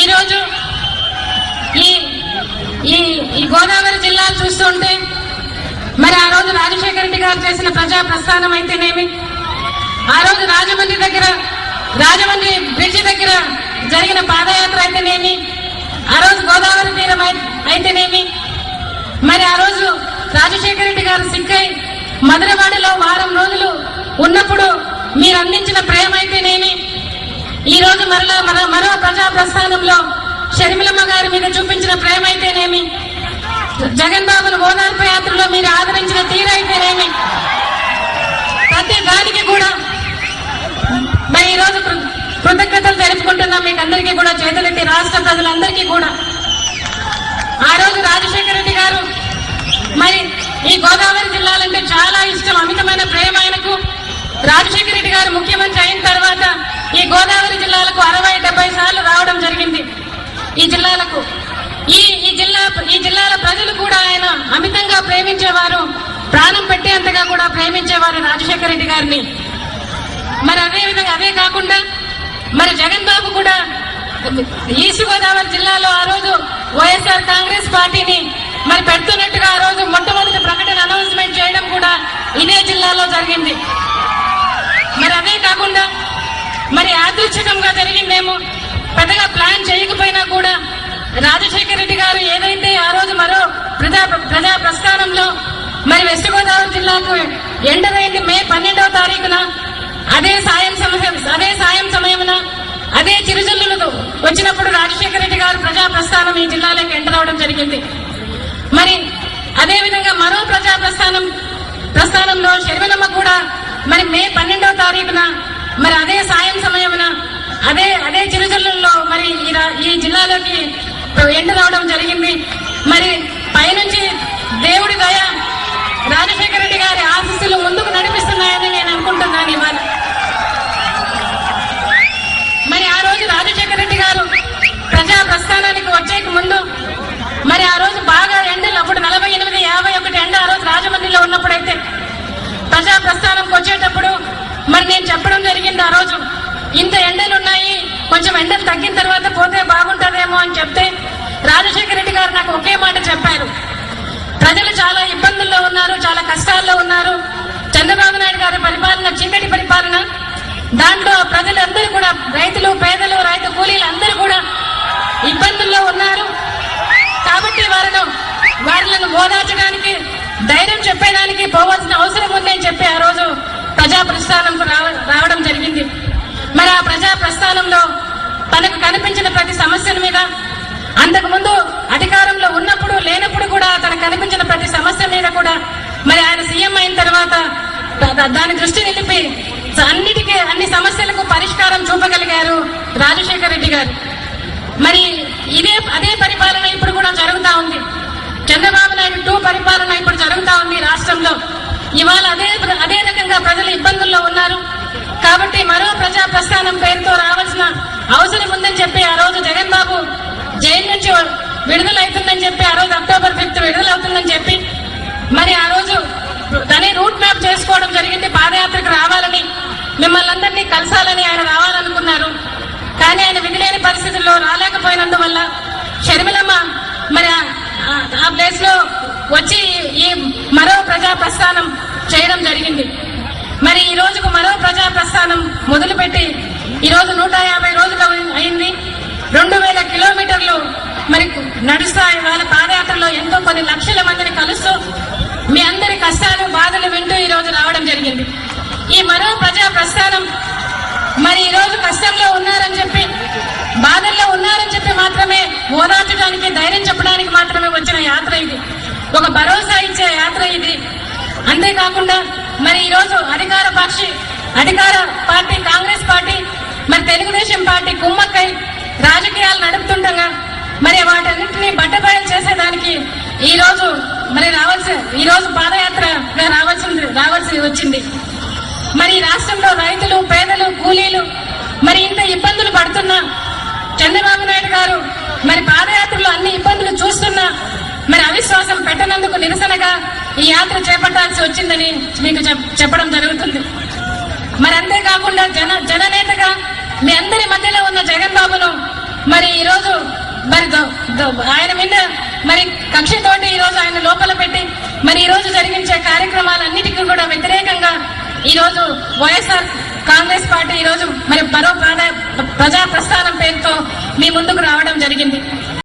ఈరోజు ఈ గోదావరి జిల్లాలు చూస్తుంటే మరి ఆ రోజు రాజశేఖర రెడ్డి గారు చేసిన ప్రజా ప్రస్థానం అయితేనేమి, ఆ రోజు రాజమండ్రి బ్రిడ్జి దగ్గర జరిగిన పాదయాత్ర అయితేనేమి, ఆ రోజు గోదావరి తీరం అయితేనేమి, మరి ఆ రోజు రాజశేఖర రెడ్డి గారు సిక్కై మధురవాడలో వారం రోజులు ఉన్నప్పుడు మీరు అందించిన ప్రేమ అయితేనేమి, ఈ రోజు మరో ప్రజా ప్రస్థానంలో షర్మిలమ్మ గారి మీద చూపించిన ప్రేమ అయితేనేమి, జగన్ బాబును ఓదార్పు యాత్రలో మీరు ఆదరించిన తీరైతేనేమి, ప్రతి దానికి కూడా మరి ఈ రోజు కృతజ్ఞతలు తెలుపుకుంటున్నాం మీకు అందరికీ కూడా, చేతులెత్తి రాష్ట్ర ప్రజలందరికీ కూడా. ఆ రోజు రాజశేఖర రెడ్డి గారు మరి ఈ గోదావరి జిల్లాలంటే చాలా ఇష్టం, అమితమైన ప్రేమ ఆయనకు. రాజశేఖర రెడ్డి గారు ముఖ్యమంత్రి అయిన తర్వాత ఈ గోదావరి జిల్లాలకు 60-70 సార్లు రావడం జరిగింది. ఈ జిల్లాలకు ఈ జిల్లాల ప్రజలు కూడా ఆయన అమితంగా ప్రేమించేవారు, ప్రాణం పెట్టేంతగా కూడా ప్రేమించేవారు రాజశేఖర రెడ్డి గారిని. మరి అదే కాకుండా మరి జగన్ బాబు కూడా ఈస్ట్ గోదావరి జిల్లాలో ఆ రోజు వైఎస్ఆర్ కాంగ్రెస్ పార్టీని మరి పెడుతున్నట్టుగా ఆ రోజు మొట్టమొదటి ప్రకటన అనౌన్స్మెంట్ చేయడం కూడా ఇదే జిల్లాలో జరిగింది. మరి అదే కాకుండా మరి యాదృచ్ఛికంగా జరిగిందేమో, పెద్దగా ప్లాన్ చేయకపోయినా కూడా రాజశేఖర రెడ్డి గారు ఏదైతే ఆ రోజు మరో ప్రజా ప్రస్థానంలో మరి వెస్ట్ గోదావరి జిల్లాకు ఎంటర్ అయింది మే 12వ తారీఖున, అదే సాయం సమయమున అదే చిరుజల్లులు వచ్చినప్పుడు రాజశేఖర రెడ్డి గారు ప్రజా ప్రస్థానం ఈ జిల్లాలోకి ఎంటర్ అవడం జరిగింది. మరి అదే విధంగా మరో ప్రజా ప్రస్థానంలో షర్మిలమ్మ కూడా మరి మే 12వ తారీఖున మరి అదే సాయం సమయమున అదే చిరుజల్లుల్లో మరి ఈ జిల్లాలోకి ఎంటర్ అవడం జరిగింది. మరి పైనుంచి దేవుడి దయ, రాజశేఖర రెడ్డి గారి ఆశీస్సులు ముందుకు నడిపిస్తున్నాయని నేను అనుకుంటున్నాను ఇవాళ. మరి ఆ రోజు రాజశేఖర రెడ్డి గారు ప్రజా ప్రస్థానానికి వచ్చేక ముందు మరి ఆ రోజు బాగా ఎండలు, అప్పుడు 48-51 ఎండ ఆ రోజు రాజమండ్రిలో ఉన్నప్పుడైతే ప్రజా ప్రస్థానంకి వచ్చేటప్పుడు మరి నేను చెప్పడం జరిగింది, ఆ రోజు ఇంత ఎండలున్నాయి, కొంచెం ఎండలు తగ్గిన తర్వాత పోతే బాగుంటుందేమో అని చెప్తే రాజశేఖర రెడ్డి గారు నాకు ఒకే మాట చెప్పారు, ప్రజలు చాలా ఇబ్బందుల్లో ఉన్నారు, చాలా కష్టాల్లో ఉన్నారు, చంద్రబాబు నాయుడు గారి పరిపాలన చీకటి పరిపాలన, దాంట్లో ప్రజలందరూ కూడా రైతులు, పేదలు, రైతు కూలీలు అందరూ కూడా ఇబ్బందుల్లో ఉన్నారు, కాబట్టి వారిని ఓదార్చడానికి, ధైర్యం చెప్పేదానికి పోవాల్సిన అవసరం ఉందని చెప్పి ఆ రోజు ప్రజా ప్రస్థానంకు రావడం జరిగింది. మరి ఆ ప్రజా ప్రస్థానంలో తనకు కనిపించిన ప్రతి సమస్యల మీద, అంతకుముందు అధికారంలో ఉన్నప్పుడు లేనప్పుడు కూడా తనకు కనిపించిన ప్రతి సమస్య మీద కూడా మరి ఆయన సీఎం అయిన తర్వాత దాని దృష్టి నిలిపి అన్ని సమస్యలకు పరిష్కారం చూపగలిగారు రాజశేఖర రెడ్డి గారు. మరి అదే పరిపాలన ఇప్పుడు కూడా జరుగుతా ఉంది. చంద్రబాబు నాయుడు 2 పరిపాలన ఇప్పుడు జరుగుతా ఉంది రాష్ట్రంలో. ఇవాళ అదే రకంగా ప్రజలు ఇబ్బందుల్లో ఉన్నారు, కాబట్టి మరో ప్రజా ప్రస్థానం పేరుతో రావాల్సిన అవసరం ఉందని చెప్పి ఆ రోజు జగన్ బాబు జైలు నుంచి విడుదలవుతుందని చెప్పి, ఆ రోజు అక్టోబర్ 5th విడుదలవుతుందని చెప్పి మరి ఆ రోజు దాని రూట్ మ్యాప్ చేసుకోవడం జరిగింది. పాదయాత్రకు రావాలని, మిమ్మల్ని అందరినీ కలసాలని ఆయన రావాలనుకున్నారు, కానీ ఆయన విధిలేని పరిస్థితుల్లో రాలేకపోయినందువల్ల షర్మిలమ్మ మరి ఆ ప్లేస్ లో వచ్చి ఈ మరో ప్రజా ప్రస్థానం చేయడం జరిగింది. మరి ఈ రోజుకు మరో ప్రజా ప్రస్థానం మొదలుపెట్టి ఈ రోజు 150 రోజులు అయింది. 2000 కిలోమీటర్లు మరి నడుస్తాయి. వాళ్ళ పాదయాత్రలో ఎంతో కొన్ని లక్షల మందిని కలుస్తూ మీ అందరి కష్టాలు, బాధలు వింటూ ఈ రోజు రావడం జరిగింది. ఈ మరో ప్రజా ప్రస్థానం మరి ఈ రోజు కష్టంలో ఉన్నారని చెప్పి, బాధల్లో ఉన్నారని చెప్పి మాత్రమే ఓదార్చడానికి, ధైర్యం చెప్పడానికి మాత్రమే వచ్చిన యాత్ర ఇది. ఒక భరోసా ఇచ్చే యాత్ర ఇది. అంతేకాకుండా మరి ఈ రోజు అధికార పార్టీ కాంగ్రెస్ పార్టీ మరి తెలుగుదేశం పార్టీ కుమ్మక్కై రాజకీయాలు నడుపుతుండగా మరి వాటన్నింటినీ బట్టబయలు చేసేదానికి ఈ రోజు పాదయాత్రగా రావాల్సి వచ్చింది. మరి రాష్ట్రంలో రైతులు, పేదలు, కూలీలు మరి ఇంత ఇబ్బందులు పడుతున్నా, చంద్రబాబు నాయుడు గారు మరి పాదయాత్రలో అన్ని ఇబ్బందులు చూస్తున్నా మరి అవిశ్వాసం పెట్టనందుకు నిరసనగా ఈ యాత్ర చేపట్టాల్సి వచ్చిందని మీకు చెప్పడం జరుగుతుంది. మరి అంతేకాకుండా జననేతగా మీ అందరి మధ్యలో ఉన్న జగన్ బాబును మరి ఈ రోజు మరి ఆయన మీద మరి కక్షతోటి ఈ రోజు ఆయన లోపల పెట్టి మరి ఈ రోజు జరిగించే కార్యక్రమాలన్నిటికీ కూడా వ్యతిరేకంగా ఈ రోజు వైఎస్ఆర్ కాంగ్రెస్ పార్టీ ఈ రోజు మరి మరో ప్రజా ప్రస్థానం పేరుతో మీ ముందుకు రావడం జరిగింది.